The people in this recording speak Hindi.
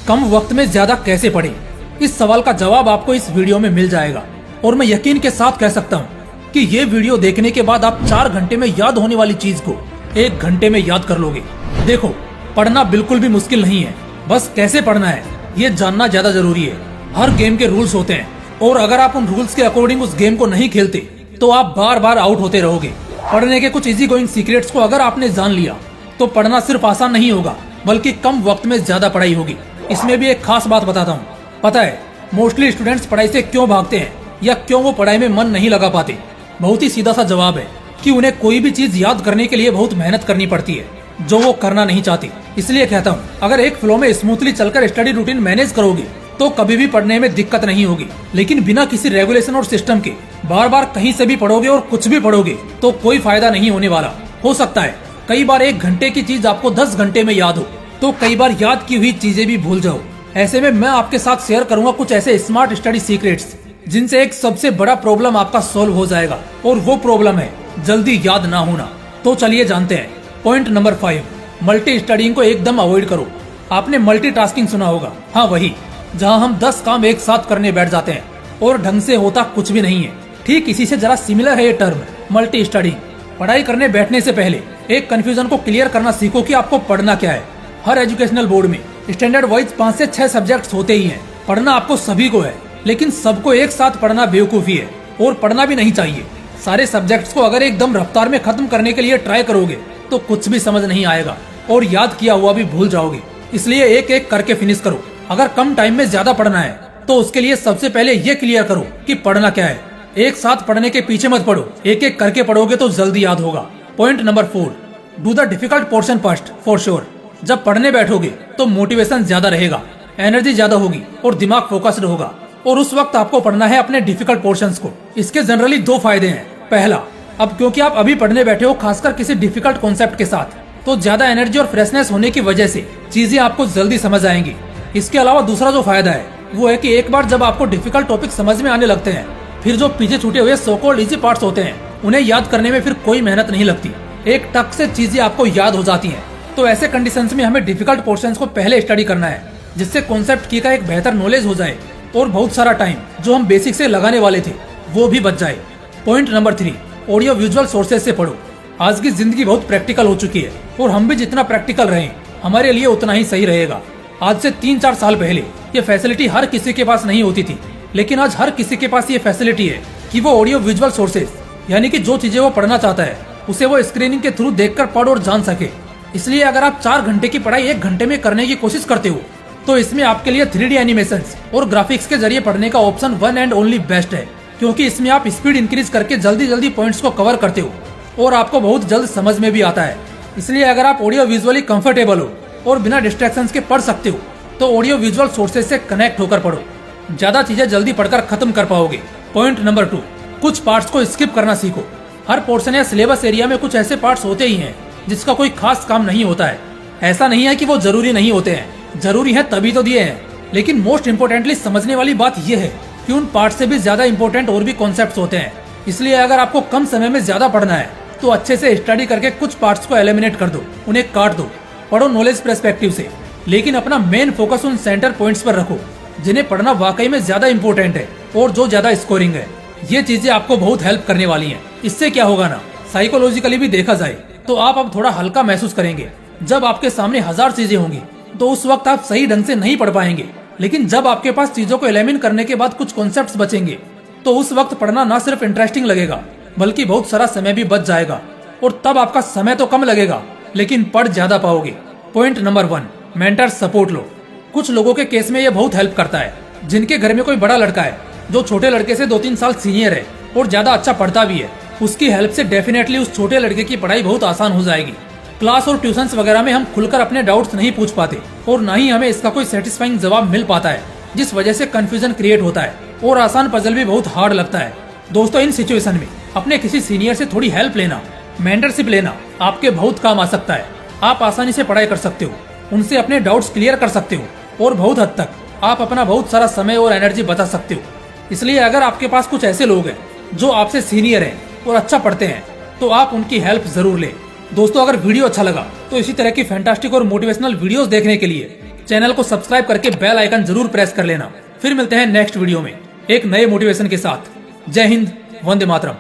कम वक्त में ज्यादा कैसे पढ़ें? इस सवाल का जवाब आपको इस वीडियो में मिल जाएगा और मैं यकीन के साथ कह सकता हूँ कि ये वीडियो देखने के बाद आप 4 घंटे में याद होने वाली चीज को 1 घंटे में याद कर लोगे। देखो, पढ़ना बिल्कुल भी मुश्किल नहीं है, बस कैसे पढ़ना है ये जानना ज्यादा जरूरी है। हर गेम के रूल्स होते हैं और अगर आप उन रूल्स के अकॉर्डिंग उस गेम को नहीं खेलते तो आप बार बार आउट होते रहोगे। पढ़ने के कुछ इजी गोइंग सीक्रेट्स को अगर आपने जान लिया तो पढ़ना सिर्फ आसान नहीं होगा बल्कि कम वक्त में ज्यादा पढ़ाई होगी। इसमें भी एक खास बात बताता हूँ। पता है मोस्टली स्टूडेंट्स पढ़ाई से क्यों भागते हैं या क्यों वो पढ़ाई में मन नहीं लगा पाते? बहुत ही सीधा सा जवाब है कि उन्हें कोई भी चीज याद करने के लिए बहुत मेहनत करनी पड़ती है जो वो करना नहीं चाहती। इसलिए कहता हूँ, अगर एक फ्लो में स्मूथली चलकर स्टडी रूटीन मैनेज करोगे तो कभी भी पढ़ने में दिक्कत नहीं होगी। लेकिन बिना किसी रेगुलेशन और सिस्टम के बार बार कहीं से भी पढ़ोगे और कुछ भी पढ़ोगे तो कोई फायदा नहीं होने वाला। हो सकता है कई बार 1 घंटे की चीज आपको 10 घंटे में याद हो तो कई बार याद की हुई चीजें भी भूल जाओ। ऐसे में मैं आपके साथ शेयर करूंगा कुछ ऐसे स्मार्ट स्टडी सीक्रेट्स जिनसे एक सबसे बड़ा प्रॉब्लम आपका सॉल्व हो जाएगा और वो प्रॉब्लम है जल्दी याद ना होना। तो चलिए जानते हैं। पॉइंट नंबर 5, मल्टी स्टडीइंग को एकदम अवॉइड करो। आपने मल्टीटास्किंग सुना होगा, हाँ वही, जहाँ हम 10 काम एक साथ करने बैठ जाते हैं और ढंग से होता कुछ भी नहीं है। ठीक इसी से जरा सिमिलर है ये टर्म मल्टी स्टडीइंग। पढ़ाई करने बैठने से पहले एक कंफ्यूजन को क्लियर करना सीखो कि आपको पढ़ना क्या है। हर एजुकेशनल बोर्ड में स्टैंडर्ड वाइज 5 से 6 सब्जेक्ट्स होते ही हैं। पढ़ना आपको सभी को है, लेकिन सबको एक साथ पढ़ना बेवकूफी है और पढ़ना भी नहीं चाहिए। सारे सब्जेक्ट्स को अगर एकदम रफ्तार में खत्म करने के लिए ट्राई करोगे तो कुछ भी समझ नहीं आएगा और याद किया हुआ भी भूल जाओगे। इसलिए एक एक करके फिनिश करो। अगर कम टाइम में ज्यादा पढ़ना है तो उसके लिए सबसे पहले ये क्लियर करो कि पढ़ना क्या है। एक साथ पढ़ने के पीछे मत पढ़ो, एक एक करके पढ़ोगे तो जल्दी याद होगा। Point number 4, do the difficult portion first for sure. जब पढ़ने बैठोगे तो मोटिवेशन ज्यादा रहेगा, एनर्जी ज्यादा होगी और दिमाग फोकस्ड होगा और उस वक्त आपको पढ़ना है अपने डिफिकल्ट पोर्शंस को। इसके जनरली 2 फायदे हैं। पहला, अब क्योंकि आप अभी पढ़ने बैठे हो खासकर किसी डिफिकल्ट कॉन्सेप्ट के साथ, तो ज्यादा एनर्जी और फ्रेशनेस होने की वजह से चीजें आपको जल्दी समझ आएंगी। इसके अलावा दूसरा जो फायदा है वो है कि एक बार जब आपको डिफिकल्ट टॉपिक समझ में आने लगते हैं, फिर जो पीछे छूटे हुए सो कॉल्ड इजी पार्ट्स होते हैं उन्हें याद करने में फिर कोई मेहनत नहीं लगती। एक टक से चीजें आपको याद हो जाती हैं। तो ऐसे कंडीशंस में हमें डिफिकल्ट पोर्शंस को पहले स्टडी करना है जिससे कॉन्सेप्ट की का एक बेहतर नॉलेज हो जाए और बहुत सारा टाइम जो हम बेसिक से लगाने वाले थे वो भी बच जाए। Point number 3, audio visual sources से पढ़ो। आज की जिंदगी बहुत प्रैक्टिकल हो चुकी है और हम भी जितना प्रैक्टिकल रहें हमारे लिए उतना ही सही रहेगा। आज से 3-4 साल पहले ये फैसिलिटी हर किसी के पास नहीं होती थी, लेकिन आज हर किसी के पास ये फैसिलिटी है कि वो ऑडियो विजुअल सोर्सेज यानी कि जो चीजें वो पढ़ना चाहता है उसे वो स्क्रीनिंग के थ्रू देखकर पढ़ और जान सके। इसलिए अगर आप 4 घंटे की पढ़ाई 1 घंटे में करने की कोशिश करते हो तो इसमें आपके लिए 3D एनिमेशंस और ग्राफिक्स के जरिए पढ़ने का option one and only best है, क्योंकि इसमें आप स्पीड इंक्रीज करके जल्दी जल्दी पॉइंट्स को कवर करते हो और आपको बहुत जल्द समझ में भी आता है। इसलिए अगर आप ऑडियो विजुअली कंफर्टेबल हो और बिना डिस्ट्रैक्शंस के पढ़ सकते हो तो ऑडियो विजुअल सोर्सेज से कनेक्ट होकर पढ़ो। ज्यादा चीजें जल्दी पढ़कर खत्म कर पाओगे। पॉइंट नंबर 2, कुछ पार्ट्स को स्किप करना सीखो। हर पोर्शन या सिलेबस एरिया में कुछ ऐसे पार्ट्स होते ही हैं जिसका कोई खास काम नहीं होता है। ऐसा नहीं है कि वो जरूरी नहीं होते हैं, जरूरी है तभी तो दिए हैं। लेकिन मोस्ट इम्पोर्टेंटली समझने वाली बात यह है कि उन पार्ट से भी ज्यादा इम्पोर्टेंट और भी कॉन्सेप्ट्स होते हैं। इसलिए अगर आपको कम समय में ज्यादा पढ़ना है तो अच्छे से स्टडी करके कुछ पार्ट्स को एलिमिनेट कर दो, उन्हें काट दो। पढ़ो नॉलेज पर्सपेक्टिव से, लेकिन अपना मेन फोकस उन सेंटर पॉइंट्स पर रखो जिन्हें पढ़ना वाकई में ज्यादा इम्पोर्टेंट है और जो ज्यादा स्कोरिंग है। ये चीजें आपको बहुत हेल्प करने वाली हैं। इससे क्या होगा ना, साइकोलॉजिकली भी देखा जाए तो आप अब थोड़ा हल्का महसूस करेंगे। जब आपके सामने 1000 चीजें होंगी तो उस वक्त आप सही ढंग से नहीं पढ़ पाएंगे, लेकिन जब आपके पास चीजों को एलिमिनेट करने के बाद कुछ कॉन्सेप्ट्स बचेंगे तो उस वक्त पढ़ना न सिर्फ इंटरेस्टिंग लगेगा बल्कि बहुत सारा समय भी बच जाएगा और तब आपका समय तो कम लगेगा लेकिन पढ़ ज्यादा पाओगे। पॉइंट नंबर 1, मेंटर सपोर्ट लो। कुछ लोगों के केस में ये बहुत हेल्प करता है जिनके घर में कोई बड़ा लड़का है जो छोटे लड़के से 2-3 साल सीनियर है और ज्यादा अच्छा पढ़ता भी है। उसकी हेल्प से डेफिनेटली उस छोटे लड़के की पढ़ाई बहुत आसान हो जाएगी। क्लास और ट्यूशंस वगैरह में हम खुलकर अपने डाउट्स नहीं पूछ पाते और न ही हमें इसका कोई सेटिस्फाइंग जवाब मिल पाता है, जिस वजह से कंफ्यूजन क्रिएट होता है और आसान पजल भी बहुत हार्ड लगता है। दोस्तों, इन सिचुएशन में अपने किसी सीनियर से थोड़ी हेल्प लेना, मेंटरशिप लेना आपके बहुत काम आ सकता है। आप आसानी से पढ़ाई कर सकते हो, उनसे अपने डाउट्स क्लियर कर सकते हो और बहुत हद तक आप अपना बहुत सारा समय और एनर्जी बचा सकते हो। इसलिए अगर आपके पास कुछ ऐसे लोग हैं जो आपसे सीनियर हैं और अच्छा पढ़ते हैं तो आप उनकी हेल्प जरूर लें। दोस्तों, अगर वीडियो अच्छा लगा तो इसी तरह की फैंटास्टिक और मोटिवेशनल वीडियोस देखने के लिए चैनल को सब्सक्राइब करके बेल आइकन जरूर प्रेस कर लेना। फिर मिलते हैं नेक्स्ट वीडियो में एक नए मोटिवेशन के साथ। जय हिंद, वंदे मातरम।